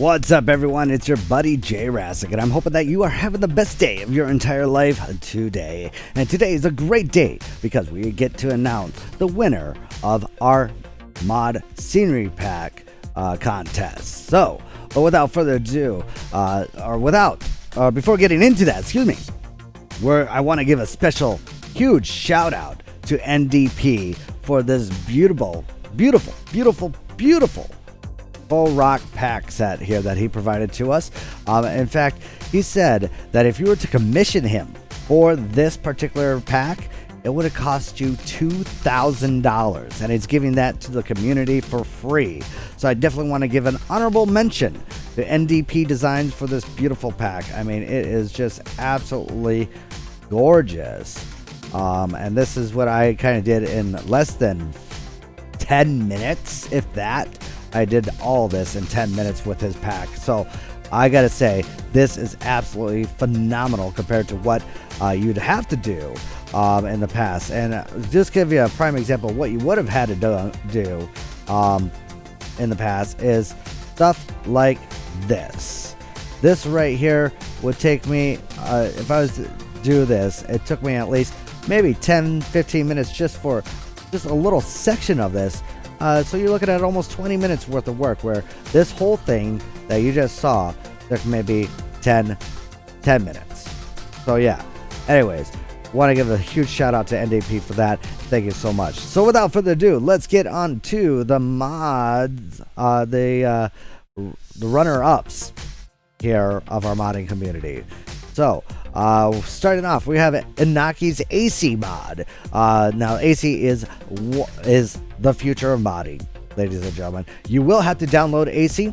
What's up, everyone? It's your buddy Jayrassic, and I'm hoping that you are having the best day of your entire life today. And today is a great day because we get to announce the winner of our mod scenery pack contest. So, without further ado, before getting into that, I want to give a special, huge shout out to NDP for this beautiful full rock pack set here that he provided to us. In fact, he said that if you were to commission him for this particular pack, it would have cost you $2,000, and he's giving that to the community for free. So I definitely want to give an honorable mention to NDP Designs for this beautiful pack. I mean, it is just absolutely gorgeous. And this is what I kind of did in less than 10 minutes, if that. I did all this in 10 minutes with his pack. So I gotta say, this is absolutely phenomenal compared to what you'd have to do in the past. And just give you a prime example of what you would have had to do in the past is stuff like this. This right here would take me, if I was to do this, it took me at least maybe 10-15 minutes just for just a little section of this. So you're looking at almost 20 minutes worth of work, where this whole thing that you just saw took maybe 10 minutes. So yeah, anyways, want to give a huge shout out to NDP for that. Thank you so much. So without further ado, let's get on to the mods, the runner-ups here of our modding community. So starting off, we have Inaki's AC mod. Now AC is the future of modding, ladies and gentlemen. You will have to download AC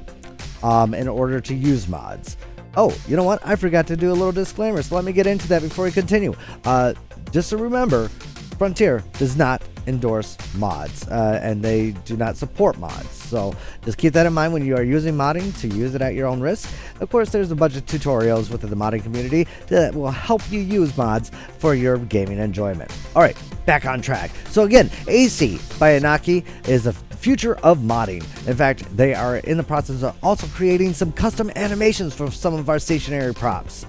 in order to use mods. Oh, you know what? I forgot to do a little disclaimer, so let me get into that before we continue. Just to remember, Frontier does not endorse mods, and they do not support mods. So just keep that in mind when you are using modding, to use it at your own risk. Of course, there's a bunch of tutorials within the modding community that will help you use mods for your gaming enjoyment. All right, back on track. So again, AC by Inaki is the future of modding. In fact, they are in the process of also creating some custom animations for some of our stationary props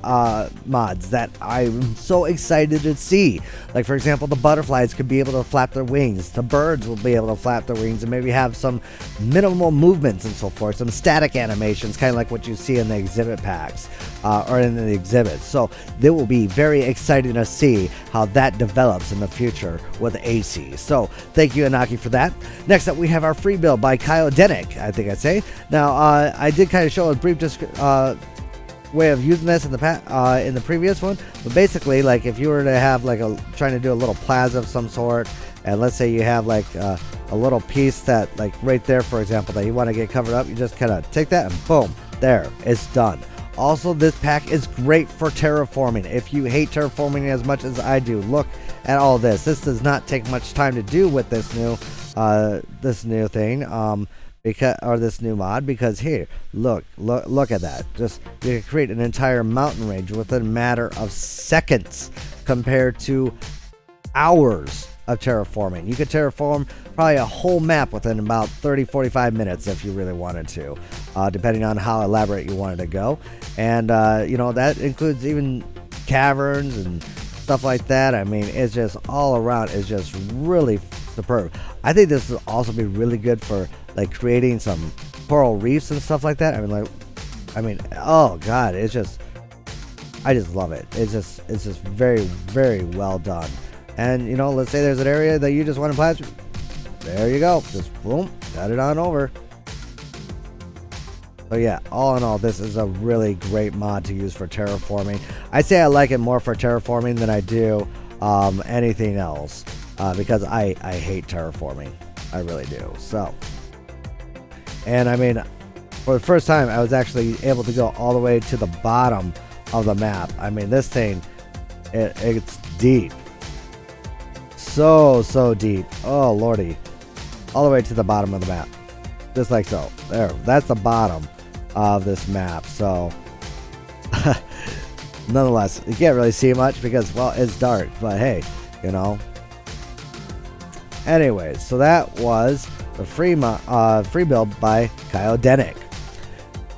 mods that I'm so excited to see. Like, for example, the butterflies could be able to flap their wings, the birds will be able to flap their wings, and maybe have some minimal movements and so forth, some static animations, kind of like what you see in the exhibit packs or in the exhibits. So they will be very exciting to see how that develops in the future with AC. So thank you, Inaki, for that. Next up, we have our free build by Kyodenic, I think I'd say. Now, I did kind of show a brief way of using this in the previous one, but basically, like, if you were to have like trying to do a little plaza of some sort, and let's say you have like a little piece that, like right there, for example, that you want to get covered up, you just kind of take that and boom, there, it's done. Also, this pack is great for terraforming. If you hate terraforming as much as I do, look at all this. This does not take much time to do with this new thing, this new mod, because here, look at that. Just, you can create an entire mountain range within a matter of seconds compared to hours of terraforming. You could terraform probably a whole map within about 30-45 minutes if you really wanted to, depending on how elaborate you wanted to go. And you know, that includes even caverns and stuff like that. I mean, it's just all around is just really superb. I think this will also be really good for like creating some coral reefs and stuff like that. I mean, oh god, I just love it. It's just very, very well done. And you know, let's say there's an area that you just want to plaster. There you go. Just boom, got it on over. So yeah, all in all, this is a really great mod to use for terraforming. I say I like it more for terraforming than I do anything else, because I hate terraforming. I really do. So, and I mean, for the first time, I was actually able to go all the way to the bottom of the map. I mean, this thing, it's deep. So deep. Oh lordy, all the way to the bottom of the map, just like so. There, that's the bottom of this map. So nonetheless, you can't really see much because, well, it's dark, but hey, you know. Anyways, so that was the free build by Kyodenic.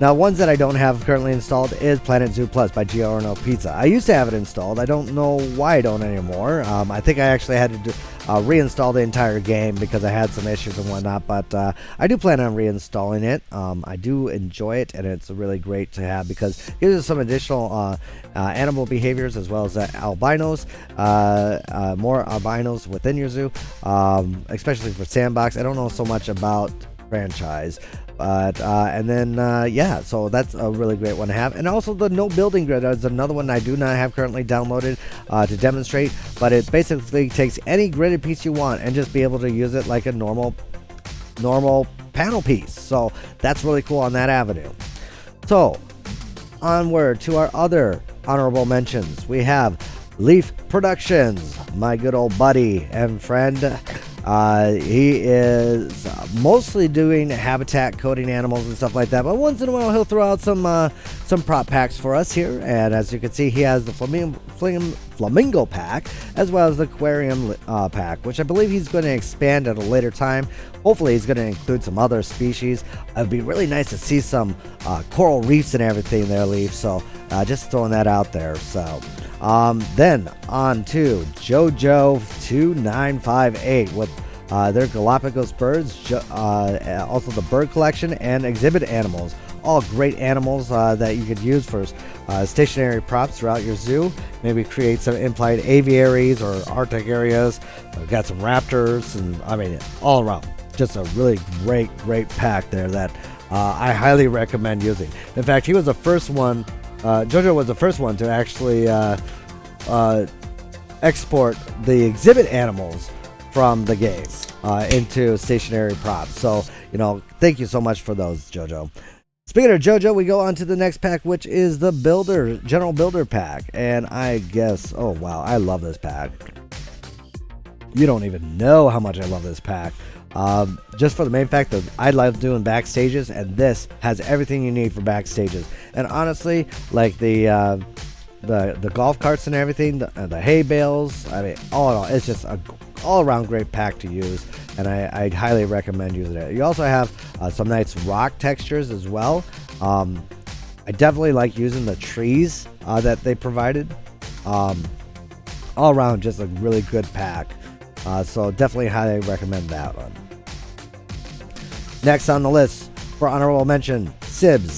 Now, ones that I don't have currently installed is Planetzoo Plus by Giorno Pizza. I used to have it installed. I don't know why I don't anymore. I think I actually had to reinstall the entire game because I had some issues and whatnot, but I do plan on reinstalling it. I do enjoy it, and it's really great to have because it gives us some additional animal behaviors as well as albinos, more albinos within your zoo, especially for Sandbox. I don't know so much about franchise, but and then yeah, so that's a really great one to have. And also the no building grid is another one I do not have currently downloaded to demonstrate, but it basically takes any gridded piece you want and just be able to use it like a normal panel piece. So that's really cool on that avenue. So onward to our other honorable mentions. We have Leaf Productions, my good old buddy and friend. He is mostly doing habitat coding animals and stuff like that, but once in a while he'll throw out some prop packs for us here. And as you can see, he has the flamingo pack as well as the aquarium pack, which I believe he's going to expand at a later time. Hopefully he's going to include some other species. It'd be really nice to see some coral reefs and everything there, Leaf. So just throwing that out there. So then on to JoJo2958 with their Galapagos birds, also the bird collection and exhibit animals. All great animals that you could use for stationary props throughout your zoo. Maybe create some implied aviaries or Arctic areas. We've got some raptors, and I mean, all around. Just a really great pack there that I highly recommend using. In fact, he was the first one. JoJo was the first one to actually export the exhibit animals from the game into stationary props. So, you know, thank you so much for those, JoJo. Speaking of JoJo, we go on to the next pack, which is the General Builder pack. And I guess, oh wow, I love this pack. You don't even know how much I love this pack. Just for the main fact that I love doing backstages, and this has everything you need for backstages. And honestly, like the golf carts and everything, the hay bales, I mean, all in all, it's just a all-around great pack to use, and I'd highly recommend using it. You also have some nice rock textures as well. I definitely like using the trees that they provided. All around, just a really good pack. So definitely highly recommend that one. Next on the list for honorable mention, Sibs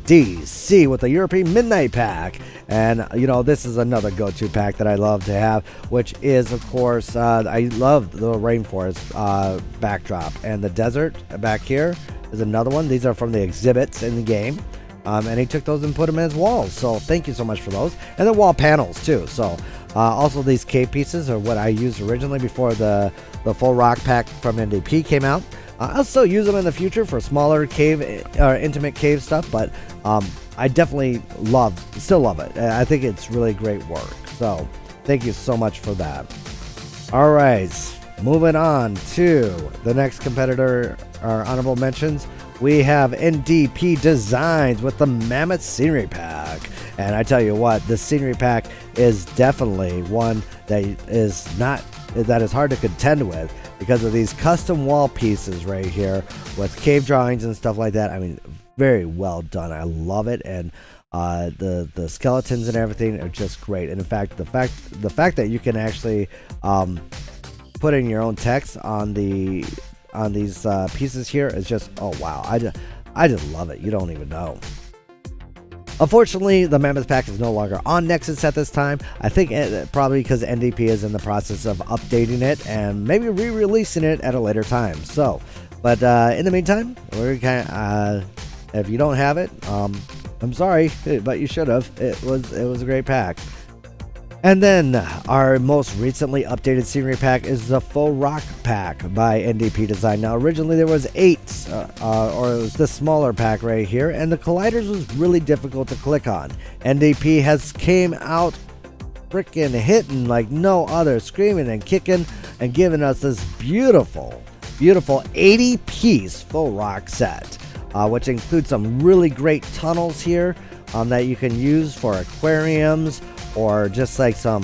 CDC with the European Midnight Pack. And, you know, this is another go-to pack that I love to have, which is, of course, I love the rainforest backdrop. And the desert back here is another one. These are from the exhibits in the game. And he took those and put them as walls. So thank you so much for those. And the wall panels, too. So also these cave pieces are what I used originally before the full rock pack from NDP came out. I'll still use them in the future for smaller cave or intimate cave stuff, but I definitely still love it. I think it's really great work. So thank you so much for that. All right, moving on to the next competitor, our honorable mentions. We have NDP Designs with the Mammoth Scenery Pack. And I tell you what, the Scenery Pack is definitely one that is hard to contend with because of these custom wall pieces right here with cave drawings and stuff like that. I mean, very well done. I love it. And the skeletons and everything are just great. And in fact, the fact that you can actually put in your own text on these pieces here is just, oh wow, I just love it. You don't even know. Unfortunately, the Mammoth Pack is no longer on Nexus at this time. I think probably because NDP is in the process of updating it and maybe re-releasing it at a later time. So, but in the meantime, we're if you don't have it, I'm sorry, but you should have. It was a great pack. And then our most recently updated scenery pack is the Faux Rock Pack by NDP Design. Now originally there was 8, or it was the smaller pack right here, and the colliders was really difficult to click on. NDP has came out freaking hitting like no other, screaming and kicking and giving us this beautiful 80-piece Faux Rock set, which includes some really great tunnels here that you can use for aquariums or just like some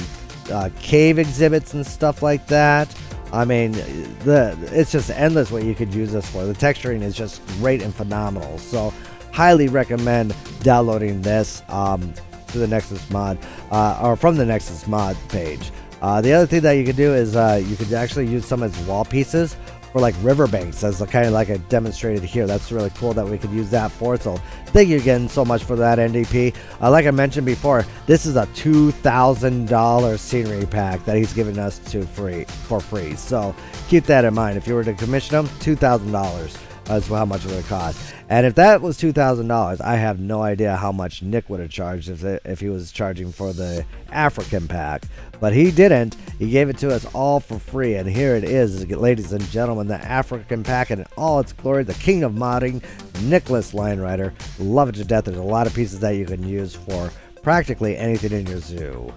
cave exhibits and stuff like that. I mean, it's just endless what you could use this for. The texturing is just great and phenomenal. So highly recommend downloading this to the Nexus mod, or from the Nexus mod page. The other thing that you can do is you could actually use some as wall pieces for like riverbanks, as kind of like I demonstrated here. That's really cool that we could use that for. So thank you again so much for that, NDP. Like I mentioned before, this is a $2,000 scenery pack that he's giving us for free. So keep that in mind. If you were to commission them, $2,000. That's how much it would cost. And if that was $2,000, I have no idea how much Nick would have charged if he was charging for the African pack. But he didn't. He gave it to us all for free. And here it is, ladies and gentlemen, the African pack in all its glory, the king of modding, Nicholas Lion Rider. Love it to death. There's a lot of pieces that you can use for practically anything in your zoo.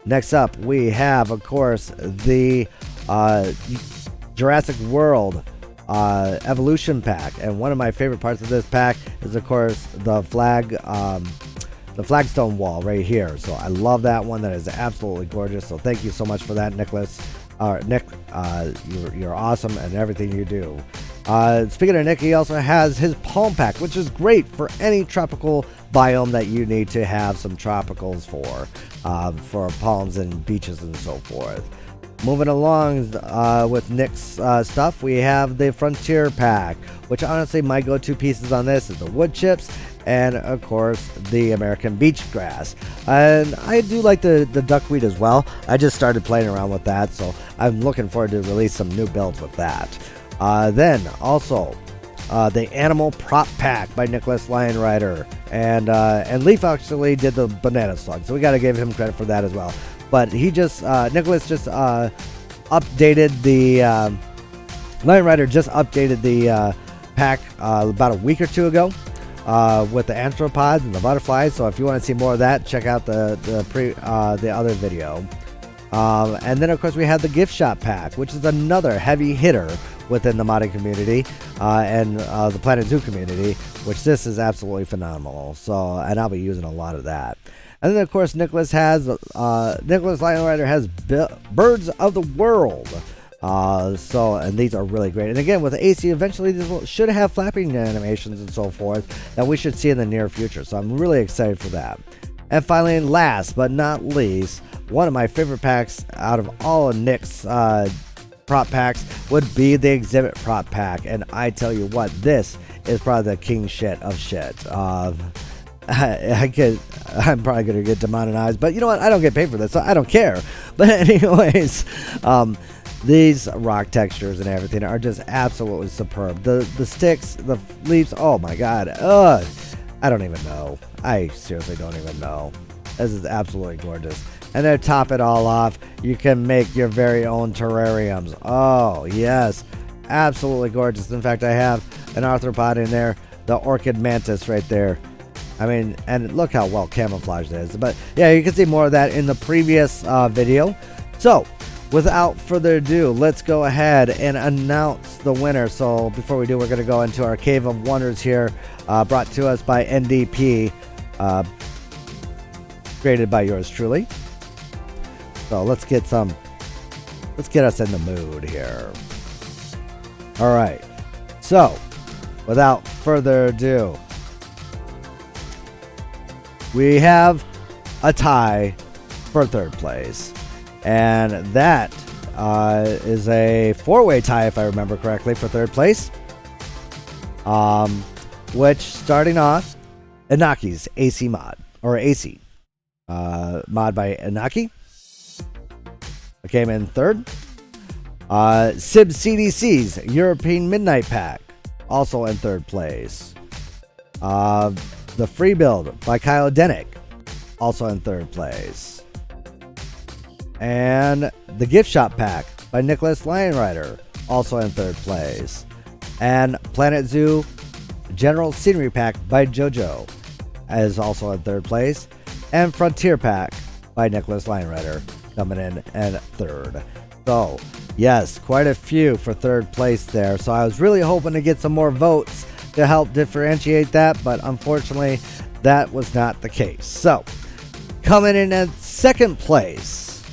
Next up, we have, of course, the Jurassic World evolution pack, and one of my favorite parts of this pack is, of course, the flagstone wall right here. So I love that one. That is absolutely gorgeous. So thank you so much for that, Nicholas. Nick, you're awesome and everything you do. Speaking of Nick, he also has his palm pack, which is great for any tropical biome that you need to have some tropicals for palms and beaches and so forth. Moving along with Nick's stuff, we have the Frontier Pack, which honestly my go-to pieces on this is the wood chips and, of course, the American beach grass. And I do like the duckweed as well. I just started playing around with that, so I'm looking forward to release some new builds with that. Then also the Animal Prop Pack by Nicholas Lion Rider, and Leaf actually did the banana slug, so we got to give him credit for that as well. But he just, Nicholas just updated the, Lion Rider just updated the pack about a week or two ago with the anthropods and the butterflies. So if you want to see more of that, check out the other video. And then, of course, we have the Gift Shop Pack, which is another heavy hitter within the modding community and the Planetzoo community, which this is absolutely phenomenal. So, and I'll be using a lot of that. And then, of course, Nicholas Lion Rider has Birds of the World. And these are really great. And again, with AC, eventually these should have flapping animations and so forth that we should see in the near future. So I'm really excited for that. And finally, and last but not least, one of my favorite packs out of all of Nick's prop packs would be the Exhibit Prop Pack. And I tell you what, this is probably the king shit of shit. I'm probably going to get demonetized, but you know what? I don't get paid for this, so I don't care. But anyways, these rock textures and everything are just absolutely superb. The sticks, the leaves, oh my god. I don't even know. I seriously don't even know. This is absolutely gorgeous. And then top it all off, you can make your very own terrariums. Oh, yes. Absolutely gorgeous. In fact, I have an arthropod in there, the orchid mantis right there. I mean, and look how well camouflaged it is. But yeah, you can see more of that in the previous video. So, without further ado, let's go ahead and announce the winner. So, before we do, we're going to go into our Cave of Wonders here, brought to us by NDP, created by yours truly. So, let's get us in the mood here. All right. So, without further ado, we have a tie for third place. And that is a four-way tie, if I remember correctly, for third place. Which, starting off, Inaki's AC mod, or AC. Mod by Inaki. Came in third. Sib CDC's European Midnight Pack, also in third place. The Free Build by Kyle Denick, also in third place. And the Gift Shop Pack by Nicholas Lion Rider, also in third place. And Planetzoo General Scenery Pack by JoJo is also in third place. And Frontier Pack by Nicholas Lion Rider coming in at third. So, yes, quite a few for third place there. So I was really hoping to get some more votes to help differentiate that, but unfortunately that was not the case. So, coming in at second place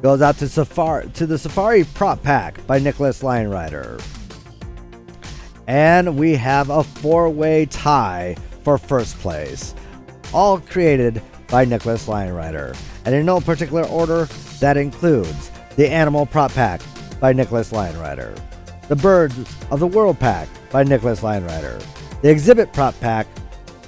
goes out to the Safari Prop Pack by Nicholas Lion Rider. And we have a four-way tie for first place. All created by Nicholas Lionrider. And in no particular order, that includes the Animal Prop Pack by Nicholas Lionrider, the Birds of the World Pack by Nicholas Lionrider, the Exhibit Prop Pack,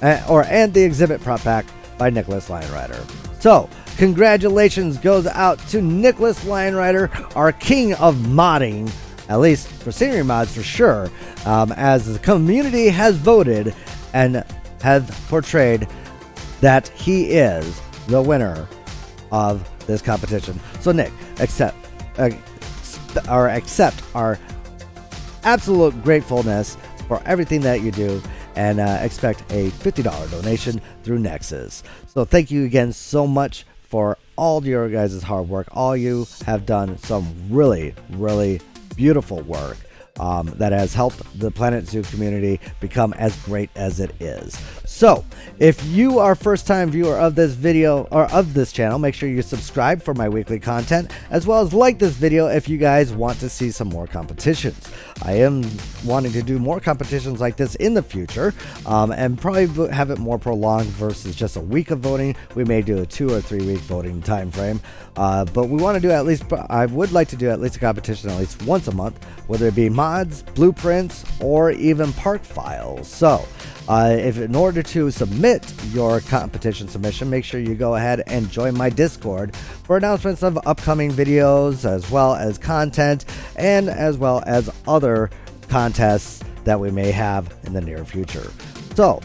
and the Exhibit Prop Pack by Nicholas Lionrider. So, congratulations goes out to Nicholas Lionrider, our king of modding, at least for scenery mods for sure, as the community has voted and has portrayed that he is the winner of this competition. So Nick, accept our absolute gratefulness for everything that you do, and expect a $50 donation through Nexus. So thank you again so much for all your guys' hard work. All you have done some really, really beautiful work that has helped the Planetzoo community become as great as it is. So, if you are a first-time viewer of this video or of this channel, make sure you subscribe for my weekly content, as well as like this video if you guys want to see some more competitions. I am wanting to do more competitions like this in the future, and probably have it more prolonged versus just a week of voting. We may do a 2 or 3 week voting time frame, but we want to do at least, I would like to do at least a competition at least once a month, whether it be mods, blueprints, or even park files. So, if in order to submit your competition submission, make sure you go ahead and join my Discord for announcements of upcoming videos, as well as content, and as well as other contests that we may have in the near future. So,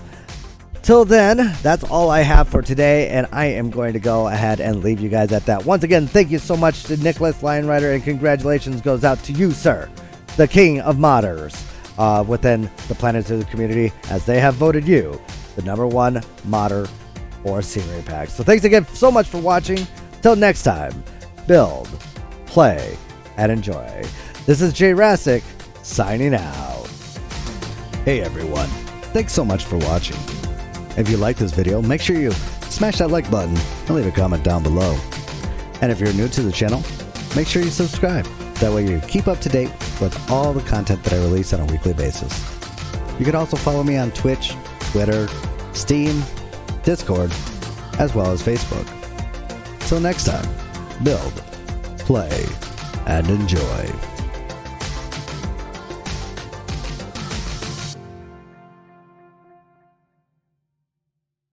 till then, that's all I have for today, and I am going to go ahead and leave you guys at that. Once again, thank you so much to Nicholas Lionrider, and congratulations goes out to you, sir, the king of modders within the Planetzoo community, as they have voted you the #1 modder for scenery packs. So thanks again so much for watching. Till next time, build, play, and enjoy. This is Jayrassic signing out. Hey everyone, thanks so much for watching. If you like this video, make sure you smash that like button and leave a comment down below. And if you're new to the channel, make sure you subscribe. That way you keep up to date with all the content that I release on a weekly basis. You can also follow me on Twitch, Twitter, Steam, Discord, as well as Facebook. Till next time, build, play, and enjoy.